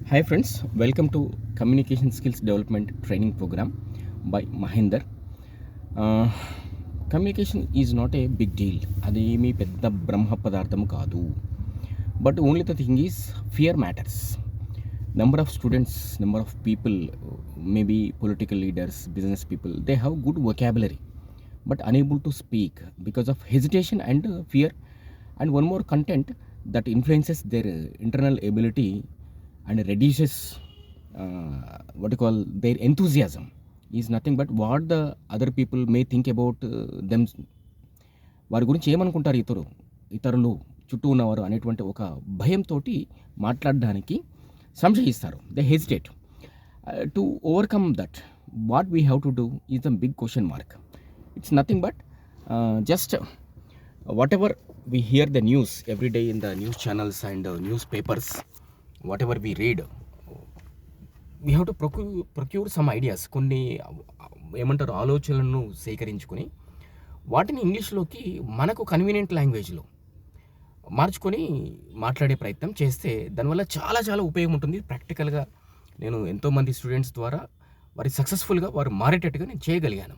Hi friends, welcome to Communication Skills Development Training Program by Mahinder. Uh, Communication is not a big deal. అది మీ పెద్ద బ్రహ్మ పదార్థం కాదు. But only the thing is fear matters. Number of students, number of people, maybe political leaders, business people, they have good vocabulary but unable to speak because of hesitation and fear, and one more content that influences their internal ability and reduces what you call their enthusiasm is nothing but what the other people may think about them. వారి గురించి ఏమనుకుంటారు ఇతరులు చుట్టూ ఉన్నవారు అనేటువంటి ఒక భయంతో మాట్లాడడానికి సంశయిస్తారు. They hesitate. To overcome that what we have to do is the big question mark. It's nothing but just whatever we hear the news every day in the news channels and newspapers, whatever we read, we have to procure some ideas. కొన్ని ఏమంటారు ఆలోచనలను సేకరించుకొని వాటిని ఇంగ్లీష్లోకి మనకు convenient లాంగ్వేజ్లో మార్చుకొని మాట్లాడే ప్రయత్నం చేస్తే దానివల్ల చాలా చాలా ఉపయోగం ఉంటుంది. ప్రాక్టికల్గా నేను ఎంతోమంది స్టూడెంట్స్ ద్వారా వారి సక్సెస్ఫుల్గా వారు మారేటట్టుగా నేను చేయగలిగాను.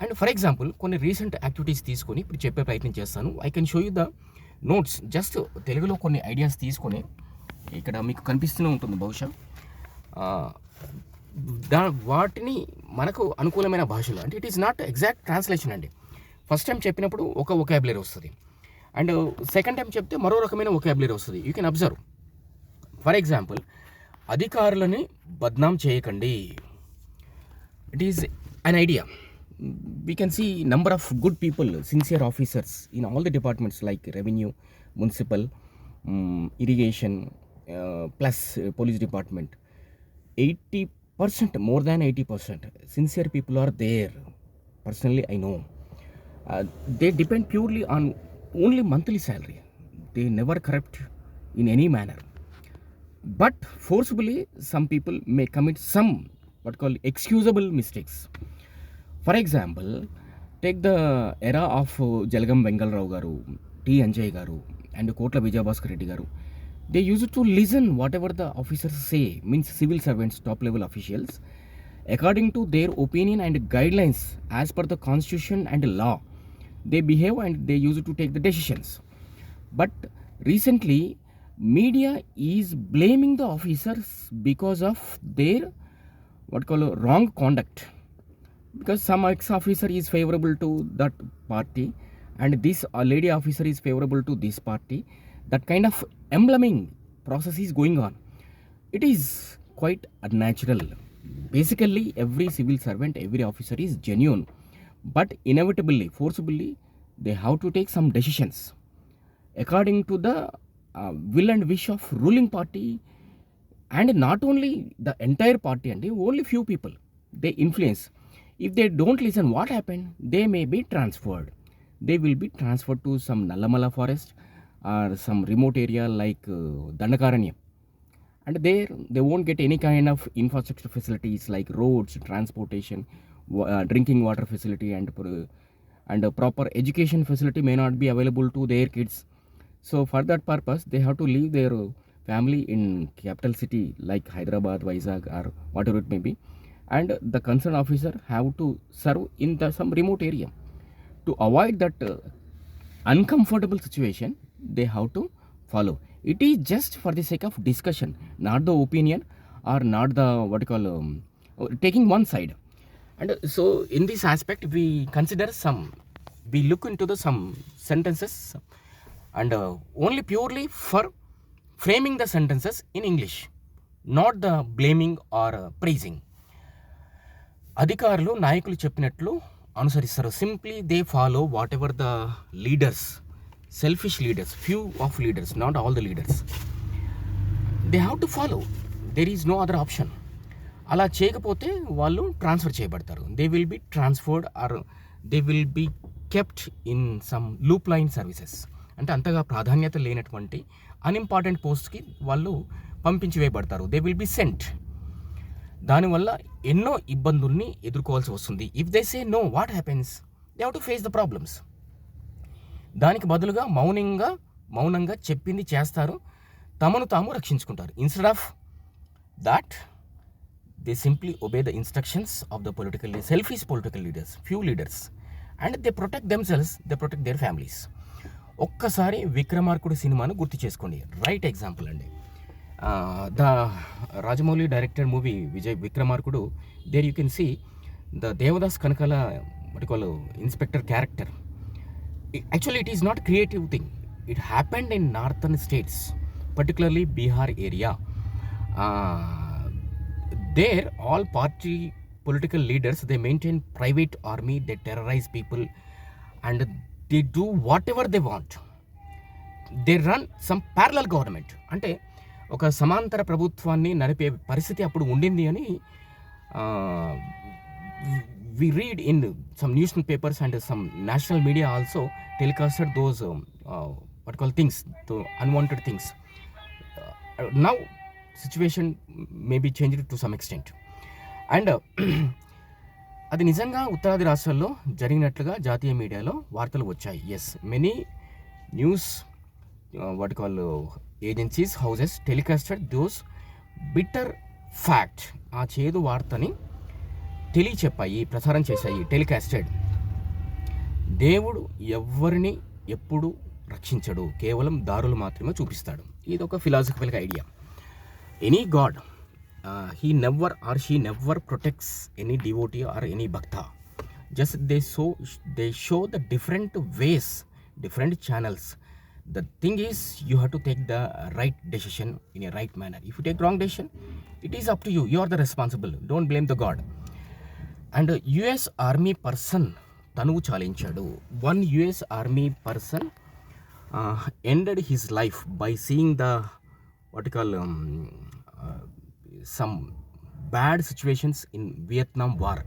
అండ్ ఫర్ ఎగ్జాంపుల్ కొన్ని రీసెంట్ యాక్టివిటీస్ తీసుకొని ఇప్పుడు చెప్పే ప్రయత్నం చేస్తాను. I can show you the notes. Just తెలుగులో కొన్ని ఐడియాస్ తీసుకొని ఇక్కడ మీకు కనిపిస్తూనే ఉంటుంది బహుశా. వాటిని మనకు అనుకూలమైన భాషలో, అంటే it is not exact translation అండి. ఫస్ట్ టైం చెప్పినప్పుడు ఒక వొకాబులరీ వస్తుంది, అండ్ సెకండ్ టైం చెప్తే మరో రకమైన వొకాబులరీ వస్తుంది. You can observe. For example, అధికారులని బద్నాం చేయకండి. It is an idea. We can see number of good people, sincere officers in all the departments like revenue, municipal, irrigation, plus police department. 80%, more than 80% sincere people are there. Personally I know. They depend purely on only monthly salary. They never corrupt in any manner, but forcibly some people may commit some what called excusable mistakes. For example, take the era of Jalgam Vengal Rao garu, T. Anjay garu, and Kotla Vijayabhaskar Reddy garu. They used to listen whatever the officers say, means civil servants, top level officials, according to their opinion and guidelines as per the constitution and law. They behave and they used to take the decisions. But recently, media is blaming the officers because of their what call wrong conduct. Because some ex-officer is favorable to that party and this lady officer is favorable to this party. That kind of embleming process is going on. It is quite unnatural. Basically, every civil servant, every officer is genuine, but inevitably, forcibly, they have to take some decisions according to the will and wish of ruling party, and not only the entire party, and only few people they influence. If they don't listen, what happened? They may be transferred. They will be transferred to some Nallamala forest or some remote area like Dandakaranya. And there they won't get any kind of infrastructure facilities like roads, transportation, drinking water facility, and a proper education facility may not be available to their kids. So for that purpose, they have to leave their family in capital city like Hyderabad, Vizag, or whatever it may be. And the concerned officer have to serve in some remote area. To avoid that uncomfortable situation, they have to follow. It is just for the sake of discussion, not the opinion or not the what you call taking one side. And so in this aspect we consider we look into some sentences and only purely for framing the sentences in English, not the blaming or praising. అధికారులు నాయకులు చెప్పినట్లు అనుసరిస్తారు. Simply they follow whatever the leaders, selfish leaders, few of leaders, not all the leaders. They have to follow. There is no other option. అలా చేయకపోతే వాళ్ళు transfer చేయబడతారు. They will be transferred or they will be kept in some loop line services. అంటే అంతగా ప్రాధాన్యత లేనటువంటి unimportant పోస్ట్కి వాళ్ళు పంపించి వేయబడతారు. They will be sent. దానివల్ల ఎన్నో ఇబ్బందుల్ని ఎదుర్కోవాల్సి వస్తుంది. If they say no, what happens? They have to face the problems. దానికి బదులుగా మౌనంగా చెప్పింది చేస్తారు, తమను తాము రక్షించుకుంటారు. Instead of that they simply obey the instructions of the selfish political leaders, few leaders, and they protect themselves, they protect their families. ఒక్కసారి విక్రమార్కుడు సినిమాను గుర్తు చేసుకోండి, రైట్ ఎగ్జాంపుల్ అండి. The Rajamouli directed movie Vikramarkudu, there you can see the Devadas Kanakala particular inspector character. Actually, it is not creative thing. It happened in northern states, particularly Bihar area. There, all party political leaders, they maintain private army, they terrorize people, and they do whatever they want. They run some parallel government. అంటే ఒక సమాంతర ప్రభుత్వాన్ని నడిపే పరిస్థితి అప్పుడు ఉండింది అని we read in some newspapers and some national media also telecasted those things, the unwanted things. Now situation may be changed to some extent, and అది నిజంగా ఉత్తరాది రాష్ట్రాల్లో జరిగినట్లుగా జాతీయ మీడియాలో వార్తలు వచ్చాయి. Yes, many news agencies houses telecasted those bitter fact, ఆ చేదు వార్తని తెలియచెప్పాయి, ప్రసారం చేశాయి, టెలికాస్టెడ్. దేవుడు ఎవరిని ఎప్పుడు రక్షించడు, కేవలం దారులు మాత్రమే చూపిస్తాడు. ఇది ఒక philosophical idea. Any God, he never or she never protects any devotee or any bhakta. Just they show the different ways, different channels. The thing is, you have to take the right decision in a right manner. If you take wrong decision, it is up to you. You are the responsible. Don't blame the God. And US army person తనువు చాలించాడు. One US army person ended his life by seeing the some bad situations in Vietnam War.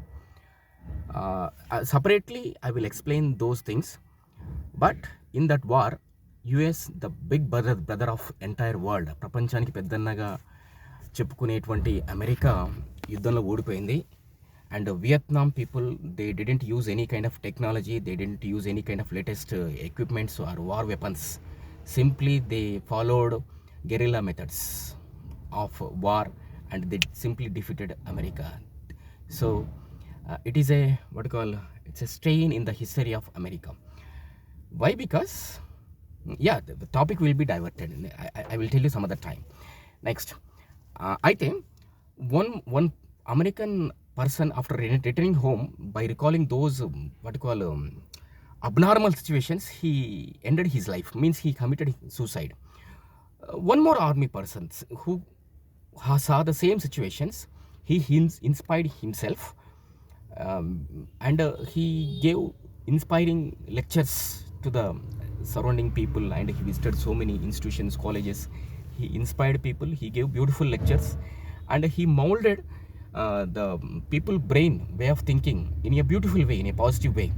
Separately, I will explain those things. But in that war, US, the big brother of entire world, ప్రపంచానికి పెద్దన్నగా చెప్పుకునేటువంటి America యుద్ధంలో ఓడిపోయింది. And Vietnam people, they didn't use any kind of technology, they didn't use any kind of latest equipments or war weapons. Simply they followed guerrilla methods of war, and they simply defeated America. So it is it's a stain in the history of America. Why? Because the topic will be diverted. I will tell you some other time. Next, I think one American person, after returning home, by recalling those abnormal situations, he ended his life, means he committed suicide. One more army person who saw the same situations, he inspired himself, and he gave inspiring lectures to the surrounding people, and he visited so many institutions, colleges. He inspired people, he gave beautiful lectures, and he molded the people brain way of thinking in a beautiful way, in a positive way,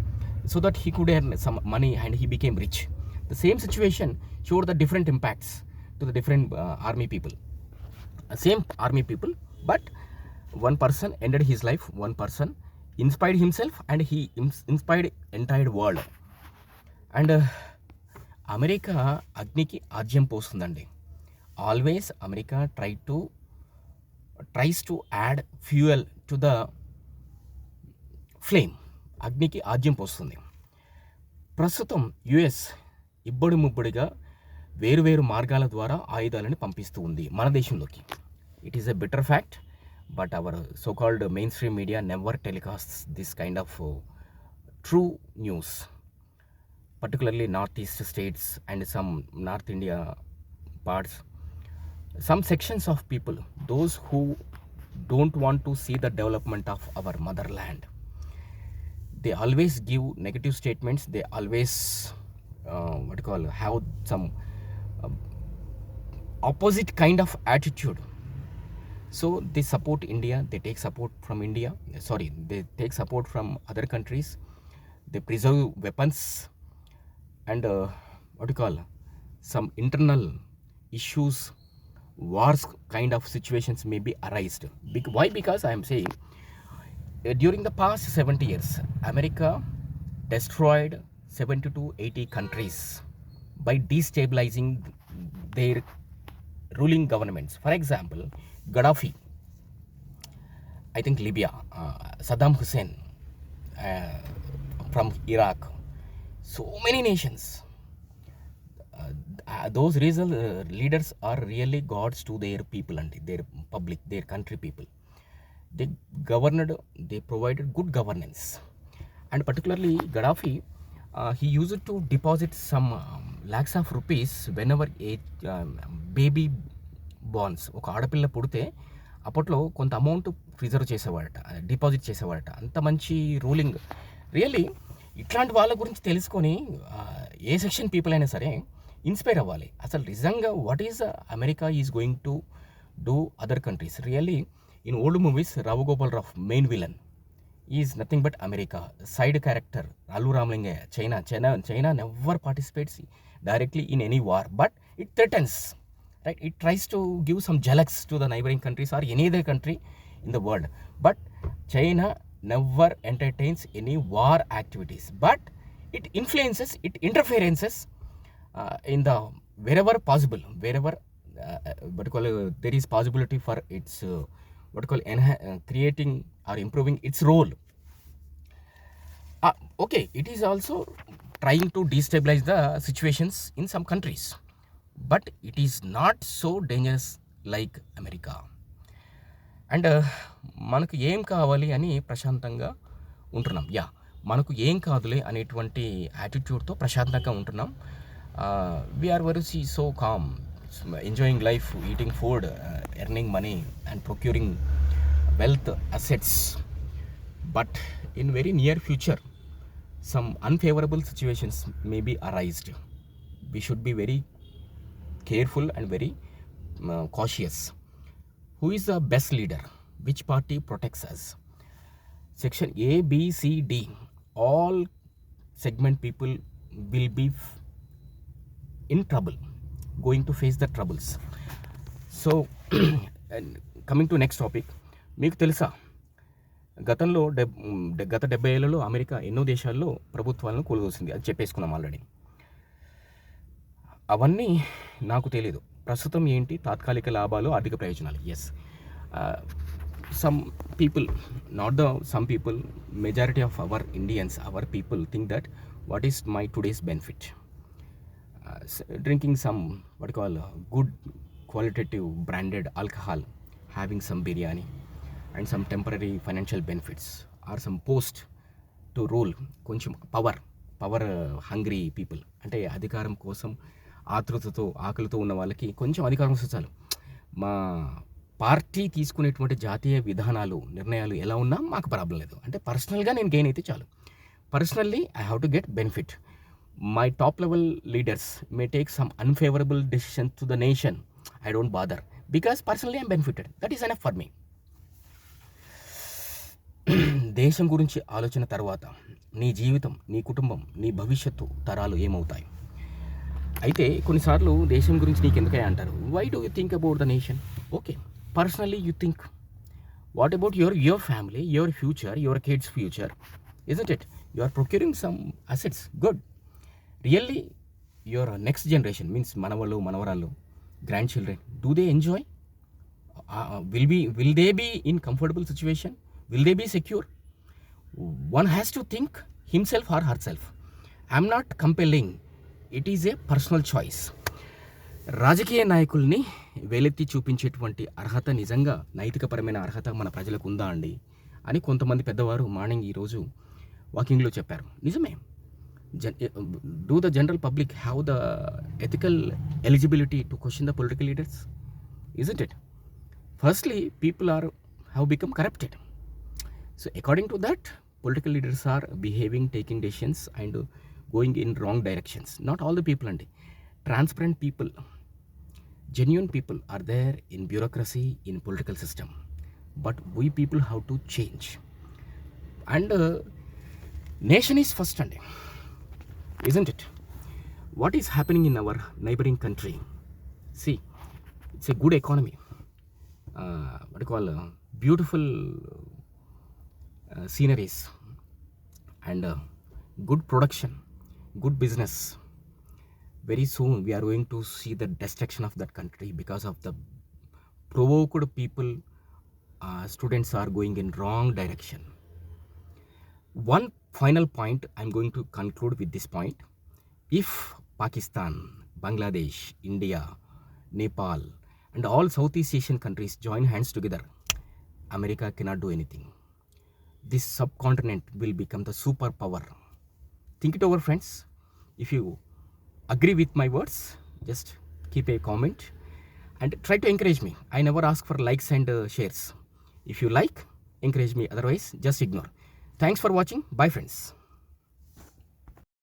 so that he could earn some money and he became rich. The same situation showed the different impacts to the different army people. Same army people, but one person ended his life, one person inspired himself, and he inspired entire world. And America అగ్నికి ఆజ్యం పోస్తుందండి. Always America tries to add fuel to the flame. అగ్నికి ఆజ్యం పోస్తుంది. ప్రస్తుతం US ఇబ్బడి ముబ్బడిగా వేరువేరు మార్గాల ద్వారా ఆయుధాలను పంపిస్తూ ఉంది మన దేశంలోకి. It is a bitter fact, but our so called main stream media never telecast this kind of true news, particularly northeast states and some North India parts. Some sections of people, those who don't want to see the development of our motherland, they always give negative statements. They always have some opposite kind of attitude. So they support India, they take support from India, they take support from other countries, they preserve weapons, and some internal issues, wars kind of situations may be arised. Why? Because I am saying during the past 70 years, America destroyed 70 to 80 countries by destabilizing their ruling governments. For example, Gaddafi, I think Libya, Saddam Hussein from Iraq, so many nations. Those leaders are really gods to their people and their public, their country people. They governed, they provided good governance. And particularly Gaddafi, he used to deposit some lakhs of rupees whenever a baby బాన్స్ ఒక ఆడపిల్ల పుడితే అప్పట్లో కొంత amount preserve చేసేవాడట, deposit చేసేవాడట. అంత మంచి ruling. Really ఇట్లాంటి వాళ్ళ గురించి తెలుసుకొని ఏ సెక్షన్ పీపుల్ అయినా సరే ఇన్స్పైర్ అవ్వాలి. అసలు నిజంగా what is America is going to do other countries. Really in old movies Rao Gopal Rao main villain is nothing but America. Side character Allu Ramalingaiah. China never participates directly in any war, but it threatens, right? It tries to give some jalaks to the neighboring countries or any other country in the world, but China never entertains any war activities, but it influences, it interferences in the wherever possible, wherever there is possibility for its creating or improving its role. Okay, it is also trying to destabilize the situations in some countries, but it is not so dangerous like America. And మనకు ఏం కావాలి అని ప్రశాంతంగా ఉంటున్నాం. మనకు ఏం కాదులే అనేటువంటి యాటిట్యూడ్తో ప్రశాంతంగా ఉంటున్నాం. We are very so calm, enjoying life, eating food, earning money and procuring wealth assets. But in very near future some unfavorable situations may be arised. We should be very careful and very cautious. Who is the best leader? Which party protects us? Section A, B, C, D, all segment people will be in trouble, going to face the troubles. So coming to next topic, మీకు తెలుసా గతంలో గత 70 ఏళ్లలో America ఎన్నో దేశాల్లో ప్రభుత్వాలను కూలదోసింది. అది చెప్పేసుకున్నాం already. అవన్నీ నాకు తెలియదు. ప్రస్తుతం ఏంటి తాత్కాలిక లాభాలు, ఆర్థిక ప్రయోజనాలు. Yes, some people, not the some people, majority of our Indians, our people think that what is my today's benefit? Drinking some good qualitative branded alcohol, having some biryani and some temporary financial benefits or some post to rule. కొంచెం power hungry people, అంటే అధికారం కోసం ఆతృతతో ఆకలితో ఉన్న వాళ్ళకి కొంచెం అధికారం వస్తే చాలు. మా పార్టీ తీసుకునేటువంటి జాతీయ విధానాలు, నిర్ణయాలు ఎలా ఉన్నా మాకు ప్రాబ్లం లేదు, అంటే పర్సనల్గా నేను గెయిన్ అయితే చాలు. Personally I have to get benefit. My top level leaders may take some unfavourable decision to the nation. I don't bother because personally I'm benefited. That is enough for me. దేశం గురించి ఆలోచన తర్వాత నీ జీవితం, నీ కుటుంబం, నీ భవిష్యత్తు తరాలు ఏమవుతాయి? అయితే కొన్నిసార్లు దేశం గురించి నీకు ఎందుకై అంటారు. Why do you think about the nation? Okay, personally you think. What about your family, your future, your kids future? Isn't it? You are procuring some assets. Good. Really your next generation means మనవాళ్ళు, మనవరాళ్ళు, grandchildren, do they enjoy? Will they be in comfortable situation? Will they be secure? One has to think himself or herself. I'm not compelling. It is a personal choice. రాజకీయ నాయకుల్ని వేలెత్తి చూపించేటువంటి అర్హత, నిజంగా నైతికపరమైన అర్హత మన ప్రజలకు ఉందా అండి అని కొంతమంది పెద్దవారు మార్నింగ్ ఈరోజు వాకింగ్లో చెప్పారు. నిజమే. Do the general public have the ethical eligibility to question the political leaders? Isn't it? Firstly, people have become corrupted. So according to that, political leaders are behaving, taking decisions and going in wrong directions. Not all the people, and transparent people, genuine people are there in bureaucracy, in political system. But we people have to change. And nation is first, and isn't it? What is happening in our neighboring country? See, it's a good economy, beautiful sceneries and good production, good business, very soon we are going to see the destruction of that country because of the provoked people. Students are going in wrong direction. One final point I'm going to conclude with this point. If Pakistan, Bangladesh, India, Nepal and all Southeast Asian countries join hands together, America cannot do anything. This subcontinent will become the superpower. Think it over, friends. If you agree with my words, just keep a comment and try to encourage me. I never ask for likes and shares. If you like, encourage me. Otherwise, just ignore. Thanks for watching. Bye, friends.